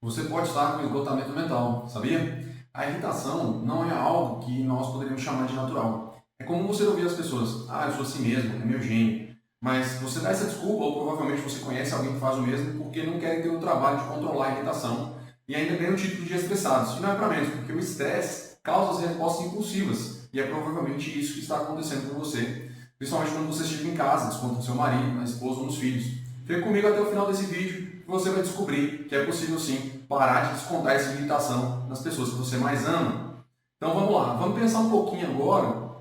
Você pode estar com esgotamento mental, sabia? A irritação não é algo que nós poderíamos chamar de natural. É como você ouvir as pessoas, eu sou assim mesmo, é meu gênio. Mas você dá essa desculpa, ou provavelmente você conhece alguém que faz o mesmo, porque não querem ter o trabalho de controlar a irritação e ainda ganha o título de estressados. E não é para menos, porque o estresse causa as respostas impulsivas. E é provavelmente isso que está acontecendo com você, principalmente quando você chega em casa, desconta no seu marido, na esposa ou nos filhos. Fique comigo até o final desse vídeo que você vai descobrir que é possível sim parar de descontar essa irritação nas pessoas que você mais ama. Então vamos lá, vamos pensar um pouquinho agora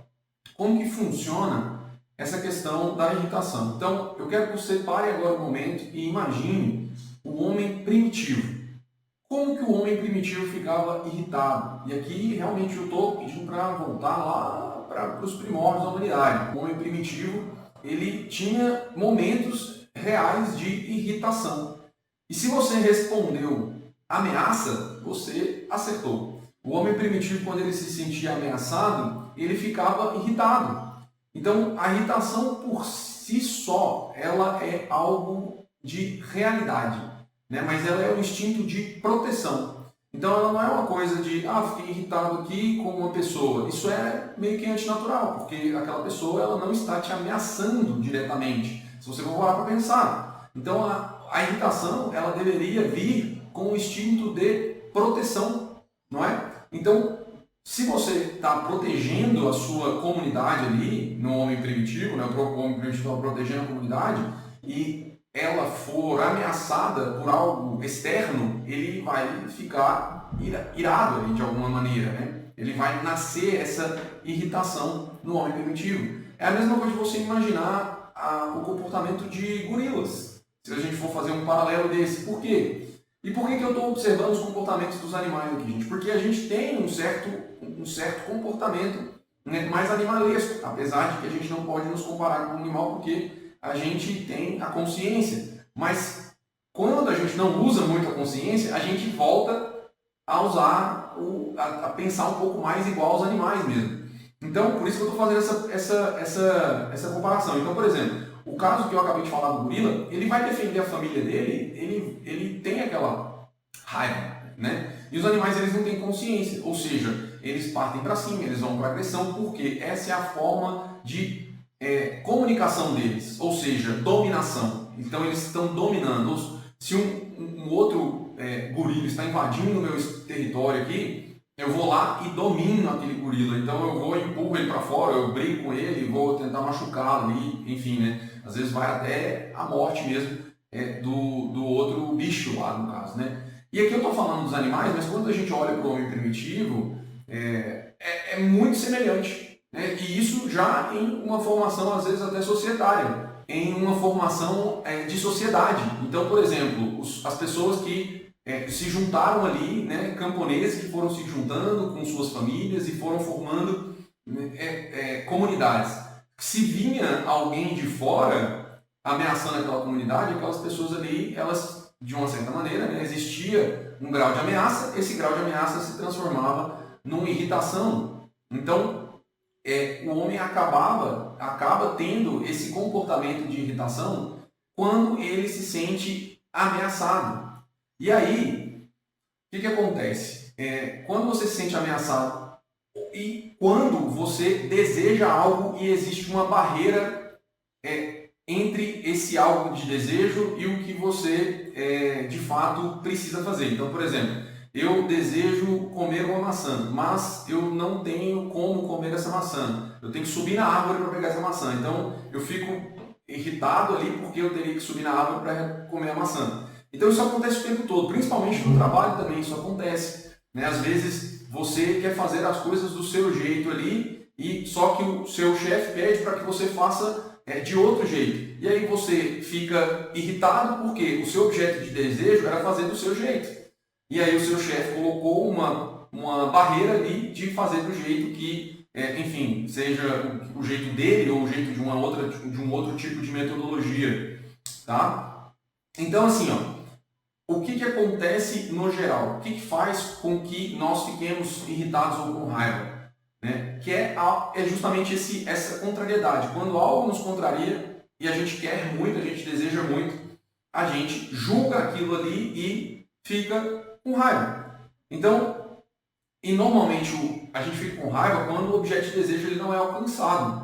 como que funciona essa questão da irritação. Então eu quero que você pare agora um momento e imagine o homem primitivo. Como que o homem primitivo ficava irritado? E aqui realmente eu estou pedindo para voltar lá para os primórdios da humanidade. O homem primitivo ele tinha momentos reais de irritação. E se você respondeu ameaça, você acertou. O homem primitivo, quando ele se sentia ameaçado, ele ficava irritado. Então, a irritação por si só, ela é algo de realidade, né? Mas ela é um instinto de proteção. Então, ela não é uma coisa de, fiquei irritado aqui com uma pessoa. Isso é meio que antinatural, porque aquela pessoa ela não está te ameaçando diretamente. Se você for parar para pensar. Então, a irritação ela deveria vir com o instinto de proteção, não é? Então, se você está protegendo a sua comunidade ali, no homem primitivo, né? O homem primitivo está protegendo a comunidade, e ela for ameaçada por algo externo, ele vai ficar irado ali de alguma maneira, né? Ele vai nascer essa irritação no homem primitivo. É a mesma coisa de você imaginar o comportamento de gorilas. Se a gente for fazer um paralelo desse, por quê? E por que eu estou observando os comportamentos dos animais aqui, gente? Porque a gente tem um certo comportamento, né, mais animalesco, apesar de que a gente não pode nos comparar com um animal, porque a gente tem a consciência. Mas quando a gente não usa muito a consciência, a gente volta a usar, a pensar um pouco mais igual aos animais mesmo. Então, por isso que eu estou fazendo essa comparação. Então, por exemplo, o caso que eu acabei de falar do gorila, ele vai defender a família dele, ele tem aquela raiva, né? E os animais, eles não têm consciência, ou seja, eles partem para cima, eles vão para agressão, porque essa é a forma de comunicação deles, ou seja, dominação. Então, eles estão dominando. Se um outro gorila está invadindo o meu território aqui, eu vou lá e domino aquele gorila. Então eu vou e empurro ele para fora, eu brigo com ele, vou tentar machucá-lo ali, enfim, né? Às vezes vai até a morte mesmo do outro bicho lá, no caso, né? E aqui eu estou falando dos animais, mas quando a gente olha para o homem primitivo, é muito semelhante, né? E isso já em uma formação, às vezes até societária, em uma formação de sociedade. Então, por exemplo, as pessoas que se juntaram ali, né, camponeses que foram se juntando com suas famílias e foram formando comunidades. Se vinha alguém de fora ameaçando aquela comunidade, aquelas pessoas ali, elas, de uma certa maneira, né, existia um grau de ameaça, esse grau de ameaça se transformava numa irritação. Então, o homem acaba tendo esse comportamento de irritação quando ele se sente ameaçado. E aí, o que acontece? Quando você se sente ameaçado e quando você deseja algo e existe uma barreira entre esse algo de desejo e o que você de fato precisa fazer. Então, por exemplo, eu desejo comer uma maçã, mas eu não tenho como comer essa maçã. Eu tenho que subir na árvore para pegar essa maçã. Então, eu fico irritado ali porque eu teria que subir na árvore para comer a maçã. Então isso acontece o tempo todo, principalmente no trabalho também isso acontece, né? Às vezes você quer fazer as coisas do seu jeito ali, e só que o seu chefe pede para que você faça de outro jeito. E aí você fica irritado porque o seu objeto de desejo era fazer do seu jeito. E aí o seu chefe colocou uma barreira ali de fazer do jeito que, enfim, seja o jeito dele ou o jeito de um outro tipo de metodologia, tá? Então assim, o que acontece no geral? O que faz com que nós fiquemos irritados ou com raiva? Né? Que é justamente essa contrariedade. Quando algo nos contraria e a gente quer muito, a gente deseja muito, a gente julga aquilo ali e fica Com raiva. Então, e normalmente a gente fica com raiva quando o objeto de desejo ele não é alcançado.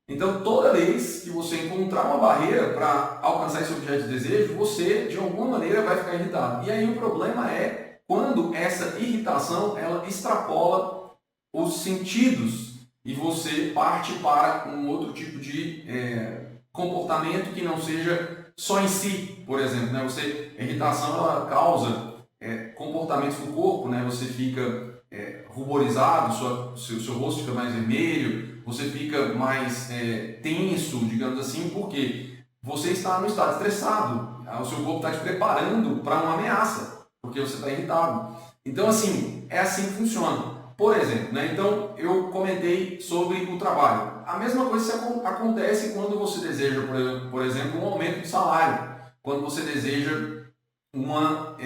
Então, toda vez que você encontrar uma barreira para alcançar esse objeto de desejo, você, de alguma maneira, vai ficar irritado. E aí o problema é quando essa irritação ela extrapola os sentidos e você parte para um outro tipo de comportamento que não seja só em si, por exemplo. Né? A irritação ela causa comportamentos no corpo, né? Você fica ruborizado, seu rosto fica mais vermelho, você fica mais tenso, digamos assim, porque você está no estado estressado, o seu corpo está te preparando para uma ameaça, porque você está irritado. Então, assim, é assim que funciona. Por exemplo, né? Então, eu comentei sobre o trabalho. A mesma coisa acontece quando você deseja, por exemplo, um aumento de salário, quando você deseja uma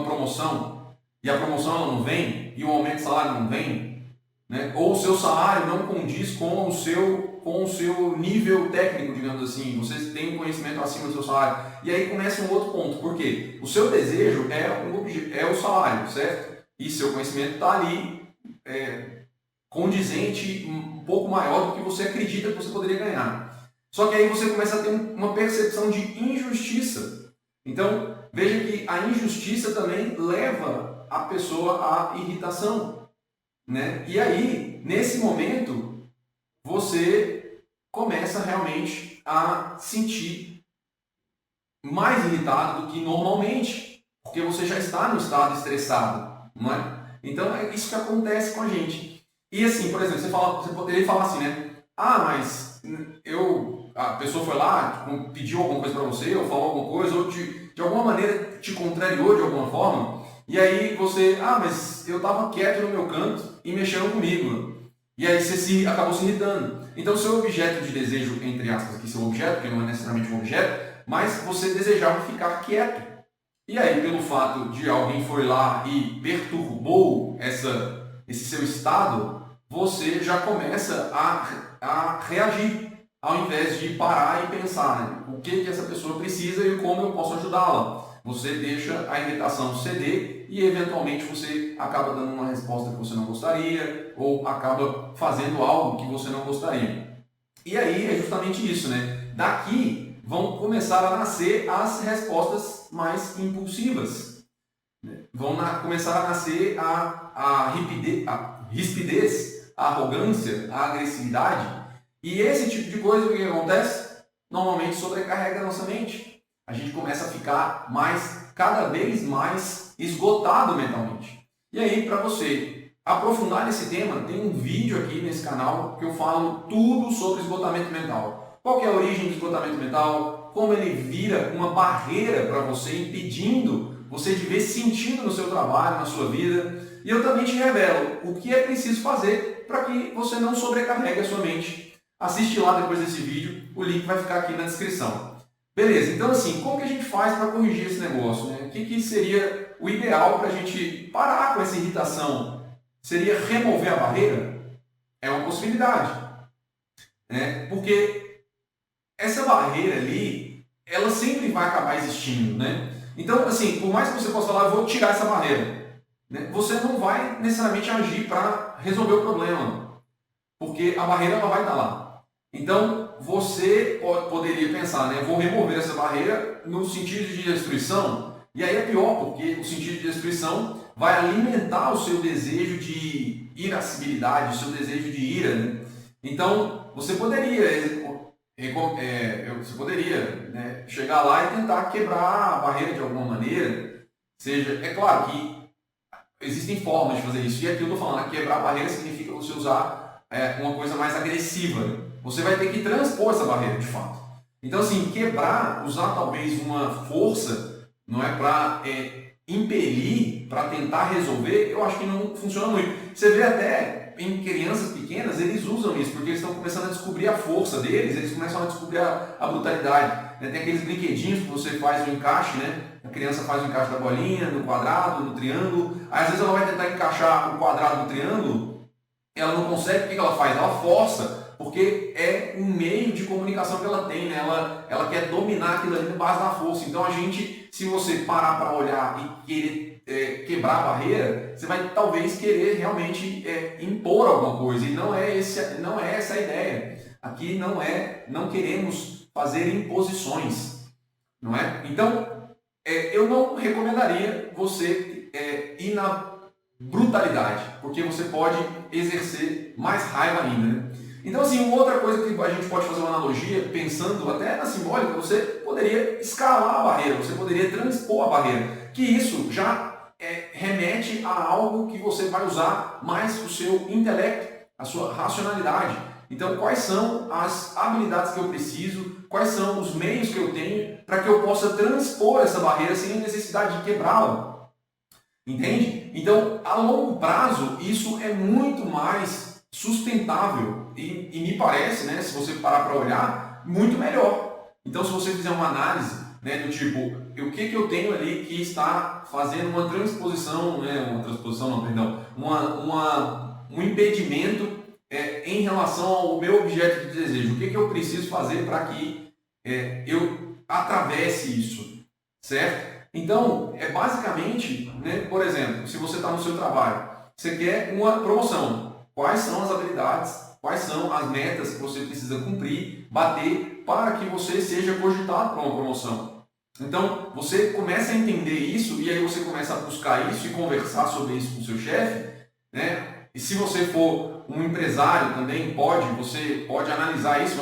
promoção, e a promoção ela não vem, e o aumento de salário não vem, né? Ou o seu salário não condiz com o seu nível técnico, digamos assim, você tem um conhecimento acima do seu salário. E aí começa um outro ponto, porque o seu desejo é o salário, certo? E seu conhecimento está ali condizente, um pouco maior do que você acredita que você poderia ganhar. Só que aí você começa a ter uma percepção de injustiça. Então, veja que a injustiça também leva a pessoa à irritação, né? E aí, nesse momento, você começa realmente a sentir mais irritado do que normalmente, porque você já está no estado estressado, não é? Então, é isso que acontece com a gente. E assim, por exemplo, você poderia falar assim, né? Ah, mas a pessoa foi lá, pediu alguma coisa para você, ou falou alguma coisa, ou de alguma maneira te contrariou de alguma forma, e aí você, mas eu estava quieto no meu canto e mexeram comigo. E aí você acabou se irritando. Então, seu objeto de desejo, entre aspas, aqui seu objeto, que não é necessariamente um objeto, mas você desejava ficar quieto. E aí, pelo fato de alguém foi lá e perturbou esse seu estado, você já começa a reagir, ao invés de parar e pensar, né? O que essa pessoa precisa e como eu posso ajudá-la. Você deixa a irritação ceder e eventualmente você acaba dando uma resposta que você não gostaria ou acaba fazendo algo que você não gostaria. E aí é justamente isso, né? Daqui vão começar a nascer as respostas mais impulsivas. Vão começar a nascer a rispidez, a arrogância, a agressividade. E esse tipo de coisa, o que acontece? Normalmente sobrecarrega a nossa mente. A gente começa a ficar cada vez mais esgotado mentalmente. E aí, para você aprofundar nesse tema, tem um vídeo aqui nesse canal que eu falo tudo sobre esgotamento mental. Qual que é a origem do esgotamento mental, como ele vira uma barreira para você, impedindo você de ver sentido no seu trabalho, na sua vida. E eu também te revelo o que é preciso fazer para que você não sobrecarregue a sua mente. Assiste lá depois desse vídeo, o link vai ficar aqui na descrição. Beleza, então assim, como que a gente faz para corrigir esse negócio? Né? O que seria o ideal para a gente parar com essa irritação? Seria remover a barreira? É uma possibilidade. Né? Porque essa barreira ali, ela sempre vai acabar existindo. Né? Então, assim, por mais que você possa falar, eu vou tirar essa barreira, né? Você não vai necessariamente agir para resolver o problema, porque a barreira ela vai estar lá. Então, você poderia pensar, né? Vou remover essa barreira no sentido de destruição. E aí é pior, porque o sentido de destruição vai alimentar o seu desejo de irascibilidade, o seu desejo de ira. Né? Então, você poderia, né, chegar lá e tentar quebrar a barreira de alguma maneira. É claro que existem formas de fazer isso. E aqui eu estou falando, quebrar a barreira significa você usar uma coisa mais agressiva. Você vai ter que transpor essa barreira, de fato. Então, assim, quebrar, usar talvez uma força, não é para impelir, para tentar resolver, eu acho que não funciona muito. Você vê até em crianças pequenas, eles usam isso, porque eles estão começando a descobrir a força deles, eles começam a descobrir a brutalidade. Tem aqueles brinquedinhos que você faz o encaixe, né? A criança faz o encaixe da bolinha, no quadrado, no triângulo. Aí, às vezes ela vai tentar encaixar o quadrado no triângulo, ela não consegue, o que ela faz? Ela força porque é um meio de comunicação que ela tem, né? Ela quer dominar aquilo ali na base da força. Então a gente, se você parar para olhar e querer quebrar a barreira, você vai talvez querer realmente impor alguma coisa, e não é essa a ideia. Aqui não queremos fazer imposições, não é? Então, eu não recomendaria você ir na brutalidade, porque você pode exercer mais raiva ainda, né? Então, assim, uma outra coisa que a gente pode fazer uma analogia, pensando até na simbólica, você poderia escalar a barreira, você poderia transpor a barreira, que isso já remete a algo que você vai usar mais o seu intelecto, a sua racionalidade. Então, quais são as habilidades que eu preciso, quais são os meios que eu tenho para que eu possa transpor essa barreira sem a necessidade de quebrá-la. Entende? Então, a longo prazo, isso é muito mais sustentável e me parece, né, se você parar para olhar, muito melhor. Então, se você fizer uma análise, né, do tipo, o que eu tenho ali que está fazendo uma transposição, um impedimento em relação ao meu objeto de desejo, o que eu preciso fazer para que eu atravesse isso, certo? Então, basicamente, né, por exemplo, se você está no seu trabalho, você quer uma promoção, quais são as habilidades, quais são as metas que você precisa cumprir, bater, para que você seja cogitado para uma promoção. Então, você começa a entender isso e aí você começa a buscar isso e conversar sobre isso com o seu chefe, né? E se você for um empresário também, você pode analisar isso,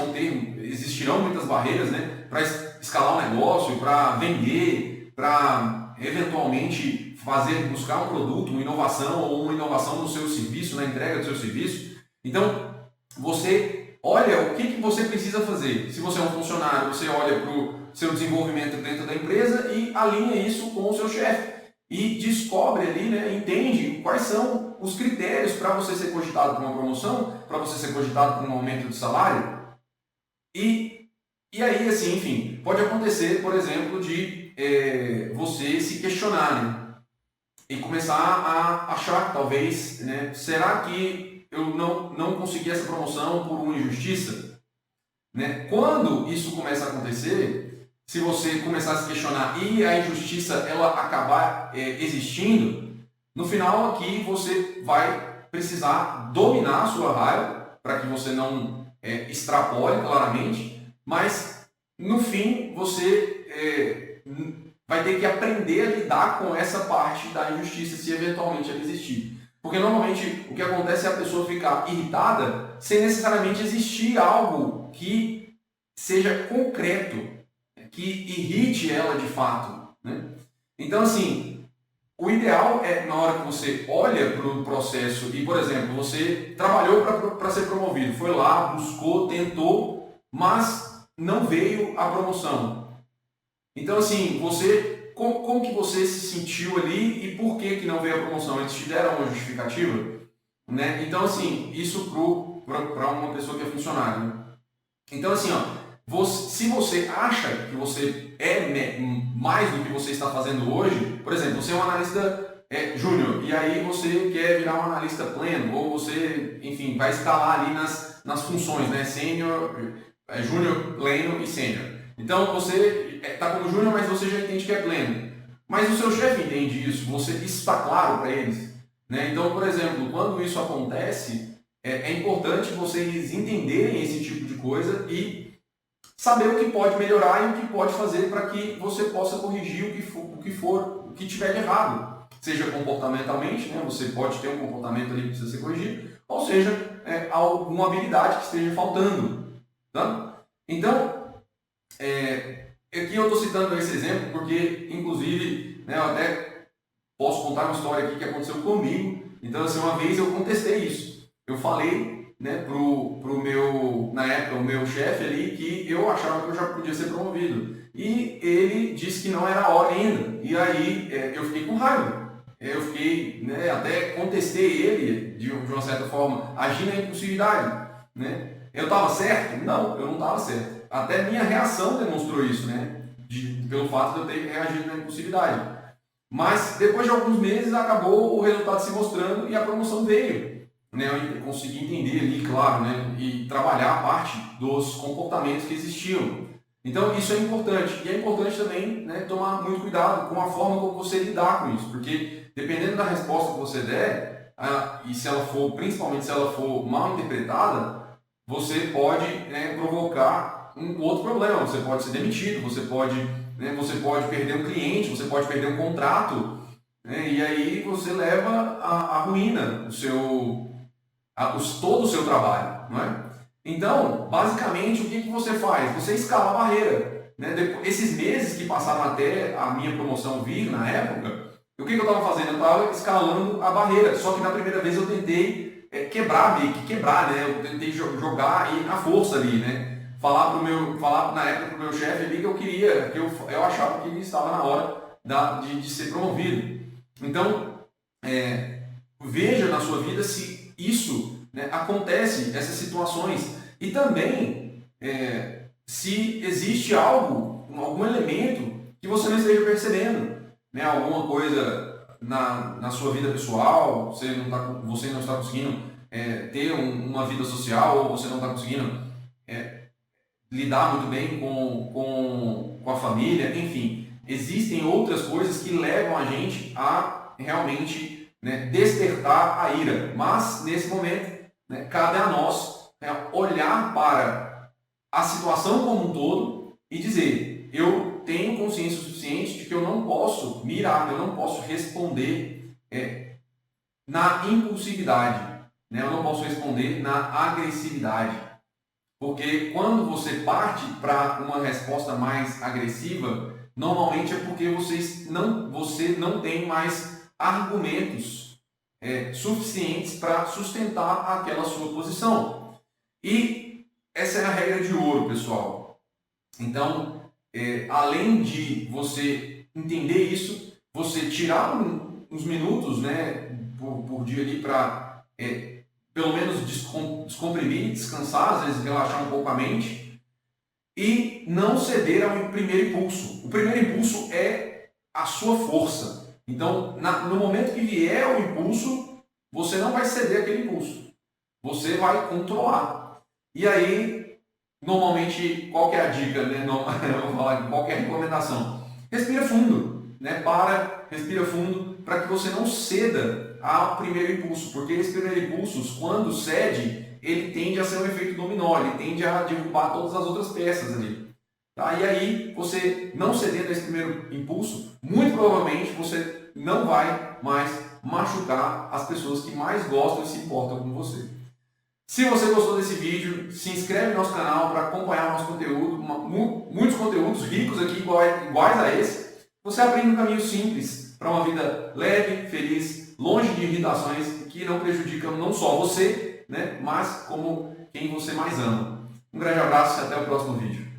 existirão muitas barreiras, né, para escalar um negócio, para vender, para eventualmente buscar um produto, uma inovação ou uma inovação no seu serviço, na entrega do seu serviço. Então, você olha o que você precisa fazer. Se você é um funcionário, você olha para o seu desenvolvimento dentro da empresa e alinha isso com o seu chefe. E descobre ali, né, entende quais são os critérios para você ser cogitado por uma promoção, para você ser cogitado por um aumento de salário. E aí, assim, enfim, pode acontecer, por exemplo, de você se questionar, né, e começar a achar que talvez, né, será que eu não consegui essa promoção por uma injustiça? Né? Quando isso começa a acontecer, se você começar a se questionar e a injustiça ela acabar existindo, no final aqui você vai precisar dominar a sua raiva para que você não extrapole claramente, mas no fim você vai ter que aprender a lidar com essa parte da injustiça se eventualmente ela existir. Porque normalmente o que acontece é a pessoa ficar irritada sem necessariamente existir algo que seja concreto, que irrite ela de fato, né? Então, assim, o ideal é, na hora que você olha para o processo e, por exemplo, você trabalhou para ser promovido, foi lá, buscou, tentou, mas não veio a promoção. Então, assim, como que você se sentiu ali e por que não veio a promoção? Eles te deram uma justificativa? Né? Então, assim, isso para uma pessoa que é funcionário. Né? Então, assim, se você acha que você é mais do que você está fazendo hoje, por exemplo, você é um analista júnior e aí você quer virar um analista pleno, ou você, enfim, vai escalar ali nas funções, né? Sênior, júnior, pleno e sênior. Então, você está como júnior, mas você já entende que é pleno. Mas o seu chefe entende isso, isso está claro para eles. Né? Então, por exemplo, quando isso acontece, é importante vocês entenderem esse tipo de coisa e saber o que pode melhorar e o que pode fazer para que você possa corrigir o que tiver de errado. Seja comportamentalmente, né? Você pode ter um comportamento ali que precisa ser corrigido, ou seja, alguma habilidade que esteja faltando. Tá? Então, aqui eu estou citando esse exemplo porque, inclusive, né, eu até posso contar uma história aqui que aconteceu comigo. Então, assim, uma vez eu contestei isso. Eu falei, né, na época, o meu chefe ali, que eu achava que eu já podia ser promovido. E ele disse que não era a hora ainda. E aí eu fiquei com raiva. Eu fiquei, né, até contestei ele, de uma certa forma, agindo na impulsividade. Né? Eu estava certo? Não, eu não estava certo. Até minha reação demonstrou isso, né? Pelo fato de eu ter reagido na impulsividade. Mas depois de alguns meses acabou o resultado se mostrando e a promoção veio. né, eu consegui entender ali, claro, né, e trabalhar a parte dos comportamentos que existiam. Então isso é importante, e é importante também, né, tomar muito cuidado com a forma como você lidar com isso, porque dependendo da resposta que você der, e se ela for, principalmente se ela for mal interpretada, você pode, né, provocar um outro problema, você pode ser demitido, você pode perder um cliente, você pode perder um contrato, né, e aí você leva à ruína todo o seu trabalho, não é? Então, basicamente, o que você faz? Você escala a barreira. Né? Esses meses que passaram até a minha promoção vir na época, o que eu estava fazendo? Eu estava escalando a barreira, só que na primeira vez eu tentei quebrar, né? Eu tentei jogar na força ali, né? Falar na época para o meu chefe ali que eu queria, eu achava que ele estava na hora de ser promovido. Então, veja na sua vida se isso, né, acontece, essas situações, e também se existe algum elemento que você não esteja percebendo, né, alguma coisa na sua vida pessoal, você não está conseguindo ter uma vida social, ou você não está conseguindo lidar muito bem com a família, enfim, existem outras coisas que levam a gente a realmente, né, despertar a ira. Mas, nesse momento, né, cabe a nós, né, olhar para a situação como um todo e dizer: eu tenho consciência suficiente de que eu não posso mirar, eu não posso responder na impulsividade, né, eu não posso responder na agressividade. Porque quando você parte para uma resposta mais agressiva, normalmente é porque você não tem mais argumentos suficientes para sustentar aquela sua posição. E essa é a regra de ouro, pessoal. Então, além de você entender isso, você tirar uns minutos, né, por dia ali para pelo menos descomprimir, descansar, às vezes relaxar um pouco a mente e não ceder ao primeiro impulso. O primeiro impulso é a sua força. Então, no momento que vier o impulso, você não vai ceder aquele impulso. Você vai controlar. E aí, normalmente, qual que é a dica, né? Eu vou falar aqui, qual que é a recomendação? Respira fundo, né? Respira fundo para que você não ceda ao primeiro impulso, porque esse primeiro impulso, quando cede, ele tende a ser um efeito dominó, ele tende a derrubar todas as outras peças ali. Tá? E aí, você não cedendo a esse primeiro impulso, muito provavelmente você não vai mais machucar as pessoas que mais gostam e se importam com você. Se você gostou desse vídeo, se inscreve no nosso canal para acompanhar o nosso conteúdo, muitos conteúdos ricos aqui iguais a esse. Você aprende um caminho simples para uma vida leve, feliz, longe de irritações que não prejudicam não só você, né, mas como quem você mais ama. Um grande abraço e até o próximo vídeo.